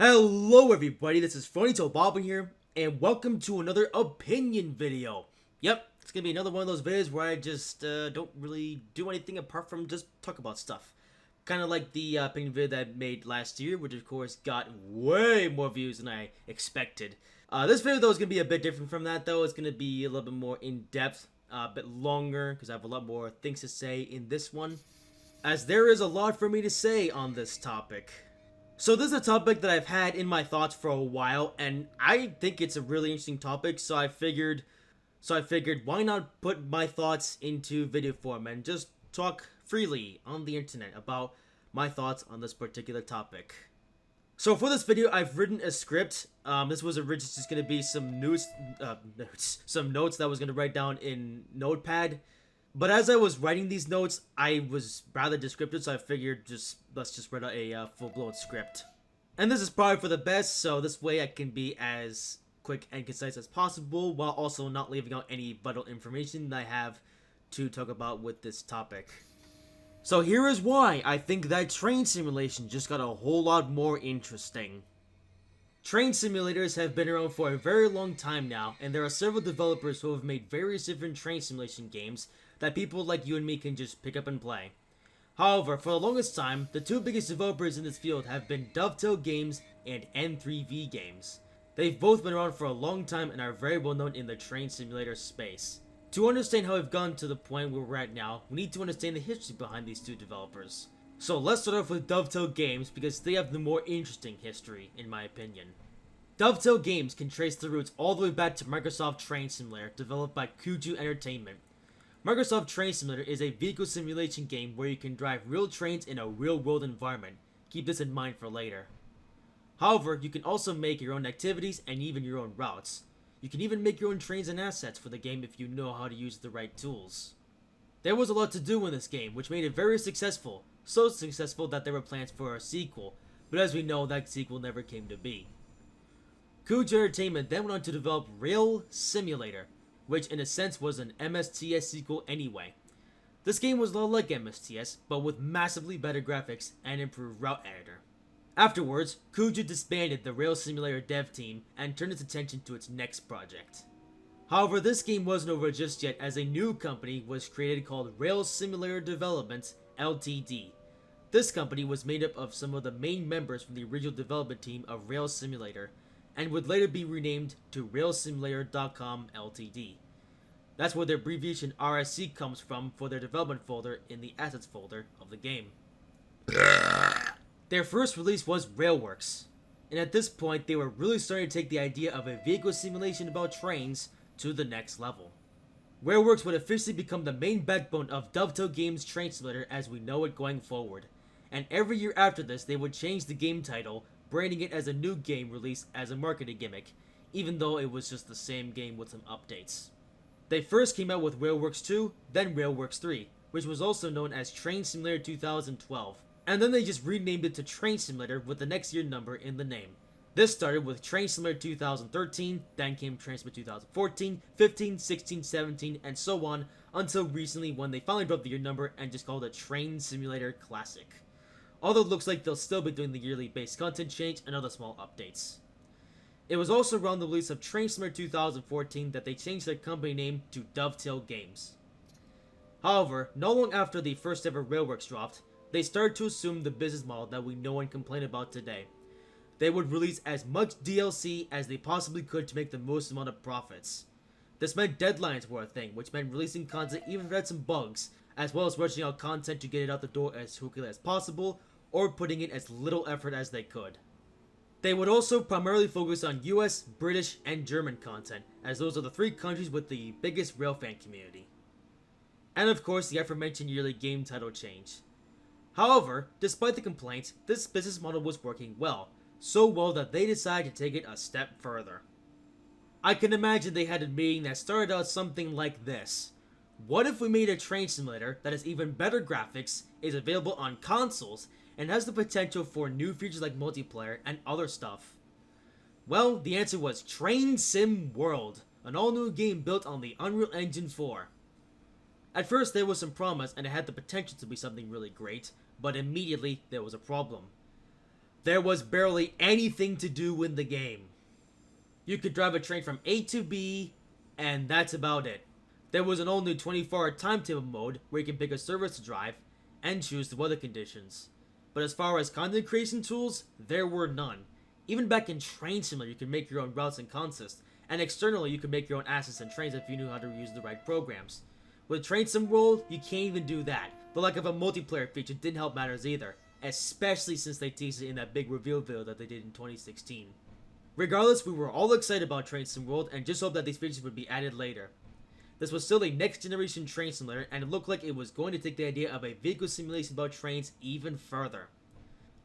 Hello everybody, this is Phonyto Bob here, and welcome to another opinion video. Yep, it's gonna be another one of those videos where I just don't really do anything apart from just talk about stuff. Kind of like the opinion video that I made last year, which of course got way more views than I expected. This video though is gonna be a bit different from that though. It's gonna be a little bit more in-depth, a bit longer, because I have a lot more things to say in this one, as there is a lot for me to say on this topic. So this is a topic that I've had in my thoughts for a while, and I think it's a really interesting topic, so I figured why not put my thoughts into video form and just talk freely on the internet about my thoughts on this particular topic. So for this video, I've written a script. This was originally just going to be some notes that I was going to write down in Notepad. But as I was writing these notes, I was rather descriptive, so I figured let's just write out a full-blown script. And this is probably for the best, so this way I can be as quick and concise as possible, while also not leaving out any vital information that I have to talk about with this topic. So here is why I think that train simulation just got a whole lot more interesting. Train simulators have been around for a very long time now, and there are several developers who have made various different train simulation games that people like you and me can just pick up and play. However, for the longest time, the two biggest developers in this field have been Dovetail Games and N3V Games. They've both been around for a long time and are very well known in the train simulator space. To understand how we've gotten to the point where we're at now, we need to understand the history behind these two developers. So let's start off with Dovetail Games because they have the more interesting history, in my opinion. Dovetail Games can trace the roots all the way back to Microsoft Train Simulator, developed by Kuju Entertainment. Microsoft Train Simulator is a vehicle simulation game where you can drive real trains in a real-world environment. Keep this in mind for later. However, you can also make your own activities and even your own routes. You can even make your own trains and assets for the game if you know how to use the right tools. There was a lot to do in this game, which made it very successful. So successful that there were plans for a sequel, but as we know, that sequel never came to be. Kuju Entertainment then went on to develop Rail Simulator, which in a sense was an MSTS sequel anyway. This game was a lot like MSTS, but with massively better graphics and improved route editor. Afterwards, Kuju disbanded the Rail Simulator dev team and turned its attention to its next project. However, this game wasn't over just yet, as a new company was created called Rail Simulator Development Ltd. This company was made up of some of the main members from the original development team of Rail Simulator, and would later be renamed to RailSimulator.com Ltd. That's where the abbreviation RSC comes from for their development folder in the assets folder of the game. Their first release was Railworks, and at this point they were really starting to take the idea of a vehicle simulation about trains to the next level. Railworks would officially become the main backbone of Dovetail Games Train Simulator as we know it going forward, and every year after this they would change the game title, branding it as a new game release as a marketing gimmick, even though it was just the same game with some updates. They first came out with Railworks 2, then Railworks 3, which was also known as Train Simulator 2012, and then they just renamed it to Train Simulator with the next year number in the name. This started with Train Simulator 2013, then came Train Simulator 2014, 15, 16, 17, and so on, until recently when they finally dropped the year number and just called it Train Simulator Classic. Although it looks like they'll still be doing the yearly base content change and other small updates. It was also around the release of Train Simulator 2014 that they changed their company name to Dovetail Games. However, not long after the first ever Railworks dropped, they started to assume the business model that we know and complain about today. They would release as much DLC as they possibly could to make the most amount of profits. This meant deadlines were a thing, which meant releasing content even if it had some bugs, as well as rushing out content to get it out the door as quickly as possible, or putting in as little effort as they could. They would also primarily focus on US, British, and German content, as those are the three countries with the biggest railfan community. And of course, the aforementioned yearly game title change. However, despite the complaints, this business model was working well, so well that they decided to take it a step further. I can imagine they had a meeting that started out something like this. What if we made a train simulator that has even better graphics, is available on consoles, and has the potential for new features like multiplayer and other stuff? Well, the answer was Train Sim World, an all-new game built on the Unreal Engine 4. At first there was some promise and it had the potential to be something really great, but immediately there was a problem. there was barely anything to do in the game. You could drive a train from A to B, and that's about it. There was an all-new 24-hour timetable mode where you can pick a service to drive and choose the weather conditions. But as far as content creation tools, there were none. Even back in Train Simulator, you could make your own routes and consists, and externally you could make your own assets and trains if you knew how to use the right programs. With Train Sim World, you can't even do that. The lack of a multiplayer feature didn't help matters either, especially since they teased it in that big reveal video that they did in 2016. Regardless, we were all excited about Train Sim World and just hoped that these features would be added later. This was still a next generation train simulator, and it looked like it was going to take the idea of a vehicle simulation about trains even further.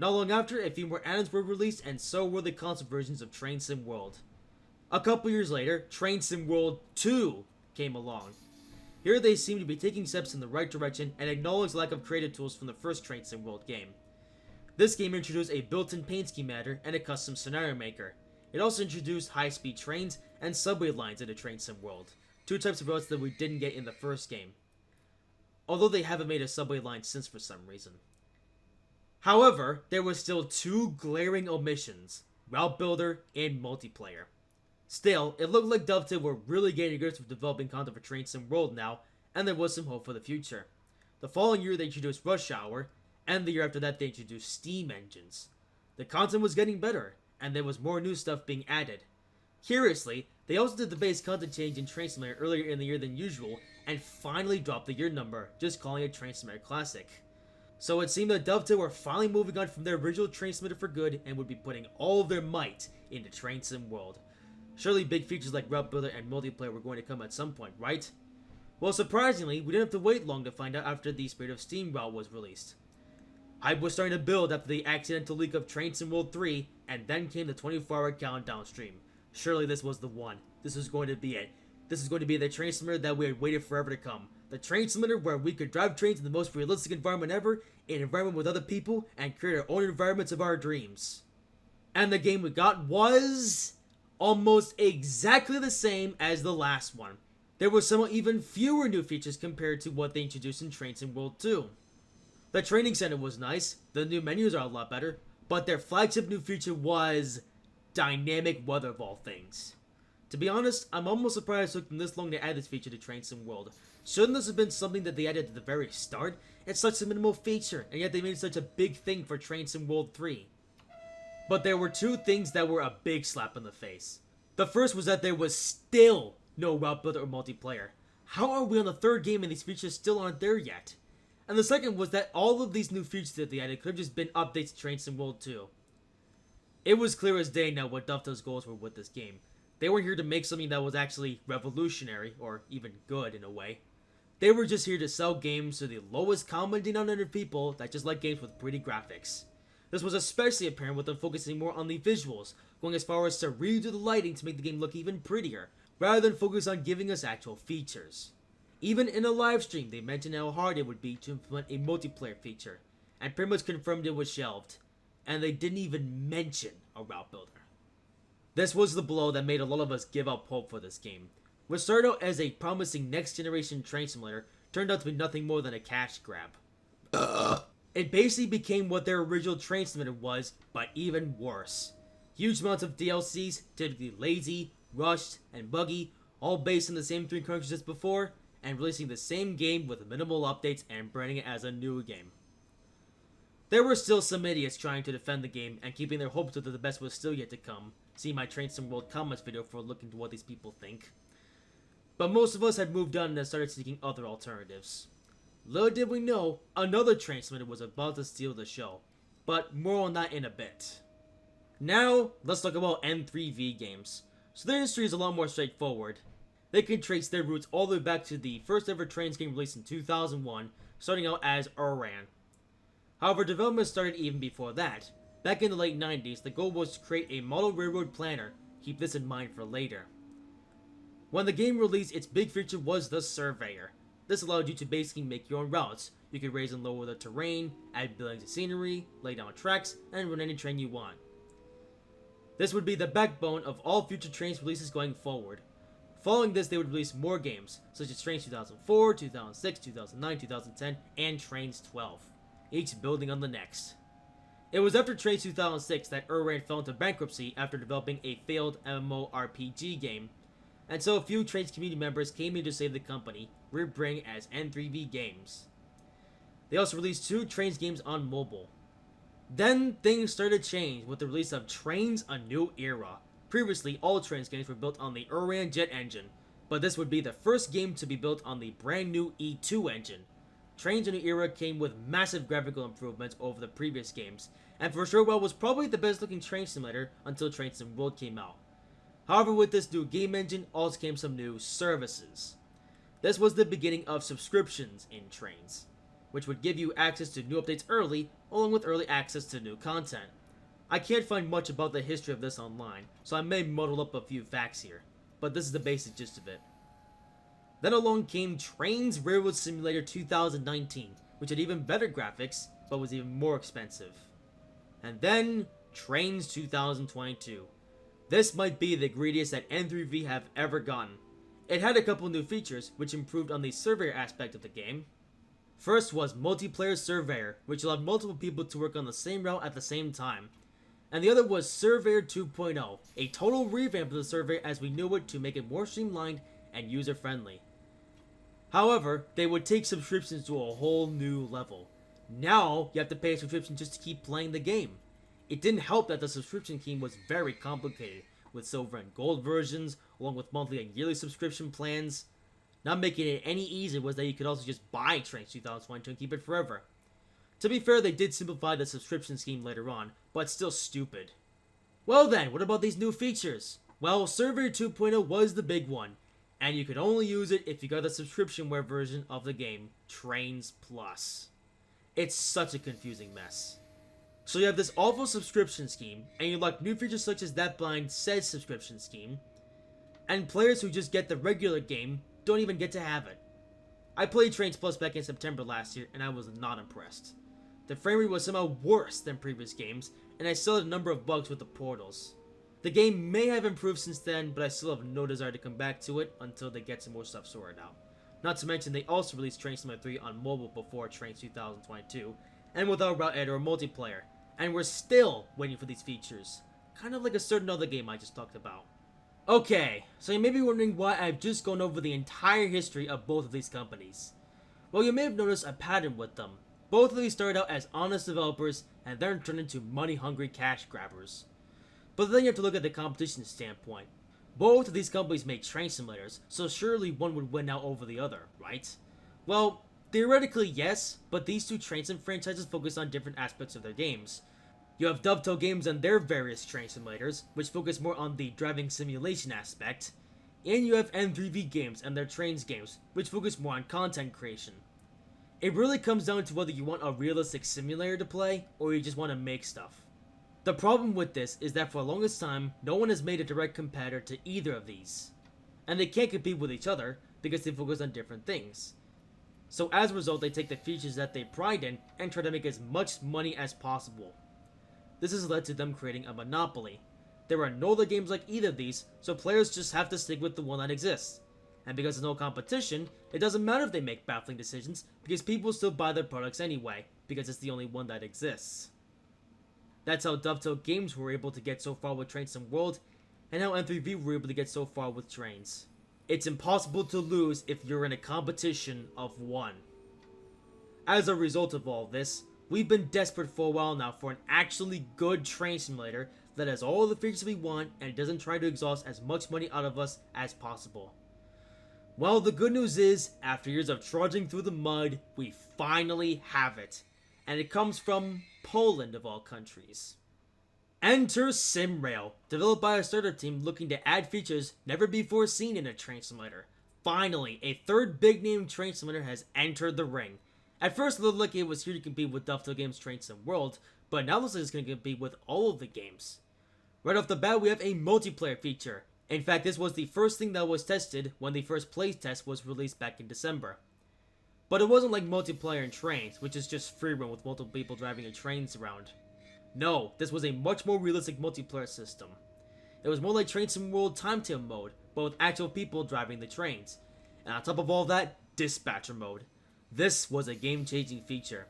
Not long after, a few more add-ons were released, and so were the console versions of Train Sim World. A couple years later, Train Sim World 2 came along. Here they seem to be taking steps in the right direction and acknowledge the lack of creative tools from the first Train Sim World game. This game introduced a built-in paint scheme editor and a custom scenario maker. It also introduced high-speed trains and subway lines into Train Sim World, two types of routes that we didn't get in the first game. Although they haven't made a subway line since for some reason. However, there were still two glaring omissions, Route Builder and multiplayer. Still, it looked like Dovetail were really getting good with developing content for Train Sim World now, and there was some hope for the future. The following year they introduced Rush Hour, and the year after that they introduced Steam engines. The content was getting better, and there was more new stuff being added. Curiously, they also did the base content change in Train Simulator earlier in the year than usual, and finally dropped the year number, just calling it Train Simulator Classic. So it seemed that Dovetail were finally moving on from their original Train Simulator for good, and would be putting all of their might into Train Sim World. Surely big features like Route Builder and multiplayer were going to come at some point, right? Well, surprisingly, we didn't have to wait long to find out after the Spirit of Steam route was released. Hype was starting to build after the accidental leak of Train Sim World 3, and then came the 24-hour countdown stream. Surely this was the one. This was going to be it. This is going to be the train simulator that we had waited forever to come. The train simulator where we could drive trains in the most realistic environment ever, an environment with other people, and create our own environments of our dreams. And the game we got was almost exactly the same as the last one. There were somewhat even fewer new features compared to what they introduced in Train Sim World 2. The training center was nice, the new menus are a lot better, but their flagship new feature was dynamic weather of all things. To be honest, I'm almost surprised it took them this long to add this feature to Train Sim World. Shouldn't this have been something that they added at the very start? It's such a minimal feature, and yet they made such a big thing for Train Sim World 3. But there were two things that were a big slap in the face. The first was that there was still no Route Builder or multiplayer. How are we on the third game and these features still aren't there yet? And the second was that all of these new features that they added could have just been updates to Train Sim World 2. It was clear as day now what Dovetail's goals were with this game. They weren't here to make something that was actually revolutionary, or even good in a way. They were just here to sell games to the lowest common denominator people that just like games with pretty graphics. This was especially apparent with them focusing more on the visuals, going as far as to redo the lighting to make the game look even prettier, rather than focus on giving us actual features. Even in a live stream, they mentioned how hard it would be to implement a multiplayer feature, and pretty much confirmed it was shelved. And they didn't even mention a Route Builder. This was the blow that made a lot of us give up hope for this game. What started out as a promising next-generation train simulator turned out to be nothing more than a cash grab. It basically became what their original train simulator was, but even worse. Huge amounts of DLCs, typically lazy, rushed, and buggy, all based on the same three characters as before, and releasing the same game with minimal updates and branding it as a new game. There were still some idiots trying to defend the game and keeping their hopes that the best was still yet to come. See my Train Sim World comments video for a look into what these people think. But most of us had moved on and started seeking other alternatives. Little did we know, another train simulator was about to steal the show. But more on that in a bit. Now, let's talk about N3V games. So their history is a lot more straightforward. They can trace their roots all the way back to the first ever Trains game released in 2001, starting out as Uran. However, development started even before that. Back in the late 90s, the goal was to create a model railroad planner. Keep this in mind for later. When the game released, its big feature was the Surveyor. This allowed you to basically make your own routes. You could raise and lower the terrain, add buildings and scenery, lay down tracks, and run any train you want. This would be the backbone of all future Trains releases going forward. Following this, they would release more games, such as Trains 2004, 2006, 2009, 2010, and Trains 12. Each building on the next. It was after Trains 2006 that Uran fell into bankruptcy after developing a failed MMORPG game, and so a few Trains community members came in to save the company, rebranding as N3V Games. They also released 2 Trains games on mobile. Then things started to change with the release of Trains A New Era. Previously, all Trains games were built on the Uran Jet engine, but this would be the first game to be built on the brand new E2 engine. Trains A New Era came with massive graphical improvements over the previous games, and for sure was probably the best looking train simulator until Train Sim World came out. However, with this new game engine also came some new services. This was the beginning of subscriptions in Trains, which would give you access to new updates early, along with early access to new content. I can't find much about the history of this online, so I may muddle up a few facts here, but this is the basic gist of it. Then along came Trains Railroad Simulator 2019, which had even better graphics, but was even more expensive. And then, Trains 2022. This might be the greediest that N3V have ever gotten. It had a couple new features, which improved on the surveyor aspect of the game. First was Multiplayer Surveyor, which allowed multiple people to work on the same route at the same time. And the other was Surveyor 2.0, a total revamp of the Surveyor as we knew it to make it more streamlined and user-friendly. However, they would take subscriptions to a whole new level. Now, you have to pay a subscription just to keep playing the game. It didn't help that the subscription scheme was very complicated, with silver and gold versions, along with monthly and yearly subscription plans. Not making it any easier was that you could also just buy Trains 2022 and keep it forever. To be fair, they did simplify the subscription scheme later on, but it's still stupid. Well then, what about these new features? Well, Surveyor 2.0 was the big one, and you could only use it if you got the subscriptionware version of the game, Trains Plus. It's such a confusing mess. So you have this awful subscription scheme, and you unlock new features such as that blind said subscription scheme, and players who just get the regular game don't even get to have it. I played Trains Plus back in September last year, and I was not impressed. The frame rate was somehow worse than previous games, and I still had a number of bugs with the portals. The game may have improved since then, but I still have no desire to come back to it until they get some more stuff sorted out. Not to mention they also released Train Simulator 3 on mobile before Trains 2022, and without route editor or multiplayer, and we're still waiting for these features. Kind of like a certain other game I just talked about. Okay, so you may be wondering why I've just gone over the entire history of both of these companies. Well, you may have noticed a pattern with them. Both of these started out as honest developers and then turned into money-hungry cash grabbers. But then you have to look at the competition standpoint. Both of these companies make train simulators, so surely one would win out over the other, right? Well, theoretically yes, but these two train sim franchises focus on different aspects of their games. You have Dovetail Games and their various train simulators, which focus more on the driving simulation aspect, and you have N3V Games and their trains games, which focus more on content creation. It really comes down to whether you want a realistic simulator to play, or you just want to make stuff. The problem with this is that for the longest time, no one has made a direct competitor to either of these. And they can't compete with each other, because they focus on different things. So as a result, they take the features that they pride in, and try to make as much money as possible. This has led to them creating a monopoly. There are no other games like either of these, so players just have to stick with the one that exists. And because there's no competition, it doesn't matter if they make baffling decisions, because people still buy their products anyway, because it's the only one that exists. That's how Dovetail Games were able to get so far with Train Sim World, and how N3V were able to get so far with Trains. It's impossible to lose if you're in a competition of one. As a result of all this, we've been desperate for a while now for an actually good train simulator that has all the features we want and doesn't try to exhaust as much money out of us as possible. Well, the good news is, after years of trudging through the mud, we finally have it. And it comes from Poland of all countries. Enter SimRail, developed by a startup team looking to add features never before seen in a train simulator. Finally, a third big name train simulator has entered the ring. At first it looked like it was here to compete with Dovetail Games' Train Sim World, but now it looks like it's going to compete with all of the games. Right off the bat, we have a multiplayer feature. In fact, this was the first thing that was tested when the first playtest was released back in December. But it wasn't like multiplayer in Trains, which is just free run with multiple people driving your trains around. No, this was a much more realistic multiplayer system. It was more like Train Sim World Timetable mode, but with actual people driving the trains. And on top of all that, Dispatcher mode. This was a game-changing feature.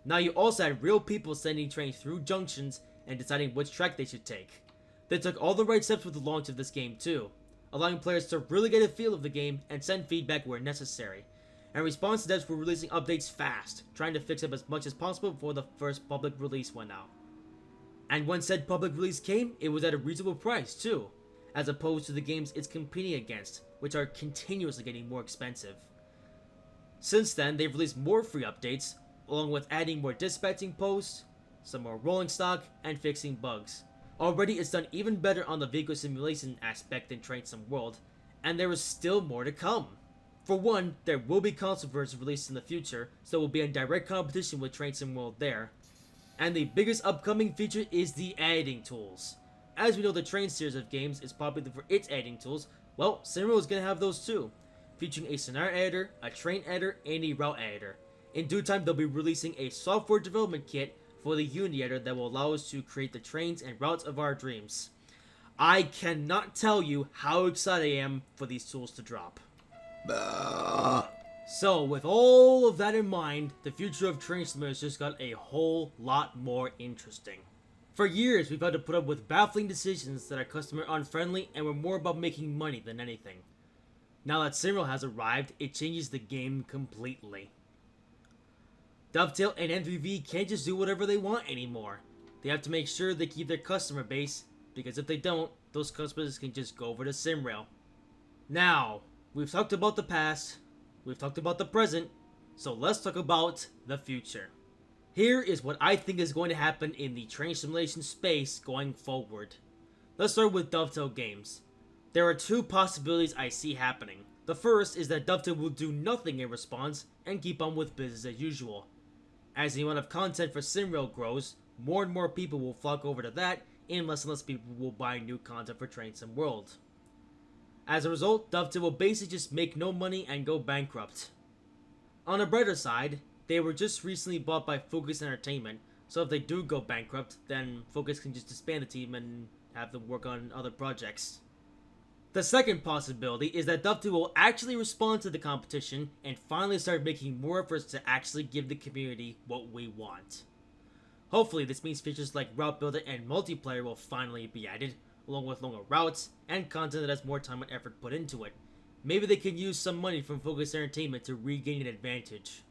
Now you also had real people sending trains through junctions and deciding which track they should take. They took all the right steps with the launch of this game too, allowing players to really get a feel of the game and send feedback where necessary. And response to devs were releasing updates fast, trying to fix up as much as possible before the first public release went out. And when said public release came, it was at a reasonable price too, as opposed to the games it's competing against, which are continuously getting more expensive. Since then, they've released more free updates, along with adding more dispatching posts, some more rolling stock, and fixing bugs. Already it's done even better on the vehicle simulation aspect than Train Sim World, and there is still more to come. For one, there will be console versions released in the future, so it will be in direct competition with Train Sim World there. And the biggest upcoming feature is the editing tools. As we know, the Train series of games is popular for its editing tools. Well, SimWorld is going to have those too, featuring a scenario editor, a train editor, and a route editor. In due time, they'll be releasing a software development kit for the Unity editor that will allow us to create the trains and routes of our dreams. I cannot tell you how excited I am for these tools to drop. So, with all of that in mind, the future of Train Simulators just got a whole lot more interesting. For years, we've had to put up with baffling decisions that are customer unfriendly and were more about making money than anything. Now that SimRail has arrived, it changes the game completely. Dovetail and N3V can't just do whatever they want anymore. They have to make sure they keep their customer base, because if they don't, those customers can just go over to SimRail. Now, we've talked about the past, we've talked about the present, so let's talk about the future. Here is what I think is going to happen in the train simulation space going forward. Let's start with Dovetail Games. There are two possibilities I see happening. The first is that Dovetail will do nothing in response and keep on with business as usual. As the amount of content for SimRail grows, more and more people will flock over to that, and less people will buy new content for Train Sim World. As a result, Dovetail will basically just make no money and go bankrupt. On a brighter side, they were just recently bought by Focus Entertainment, so if they do go bankrupt, then Focus can just disband the team and have them work on other projects. The second possibility is that Dovetail will actually respond to the competition and finally start making more efforts to actually give the community what we want. Hopefully this means features like Route Builder and Multiplayer will finally be added, along with longer routes and content that has more time and effort put into it. Maybe they can use some money from Focus Entertainment to regain an advantage.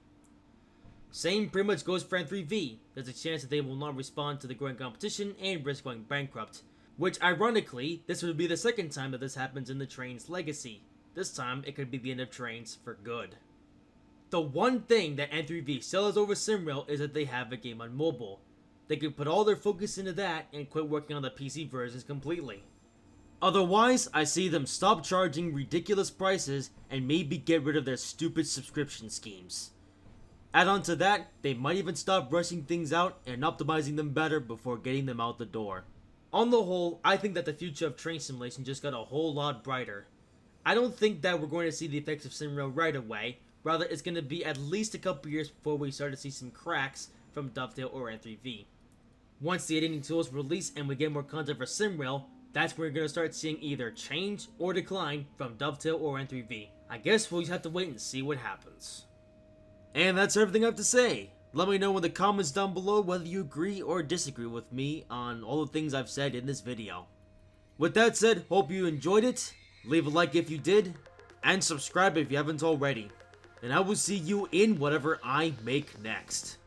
Same pretty much goes for N3V. There's a chance that they will not respond to the growing competition and risk going bankrupt. Which, ironically, this would be the second time that this happens in the Train's legacy. This time, it could be the end of Trains for good. The one thing that N3V still has over SimRail is that they have a game on mobile. They could put all their focus into that and quit working on the PC versions completely. Otherwise, I see them stop charging ridiculous prices and maybe get rid of their stupid subscription schemes. Add on to that, they might even stop rushing things out and optimizing them better before getting them out the door. On the whole, I think that the future of train simulation just got a whole lot brighter. I don't think that we're going to see the effects of SimRail right away, rather it's going to be at least a couple years before we start to see some cracks from Dovetail or N3V. Once the editing tools release and we get more content for SimRail, that's when we're going to start seeing either change or decline from Dovetail or N3V. I guess we'll just have to wait and see what happens. And that's everything I have to say. Let me know in the comments down below whether you agree or disagree with me on all the things I've said in this video. With that said, hope you enjoyed it, leave a like if you did, and subscribe if you haven't already. And I will see you in whatever I make next.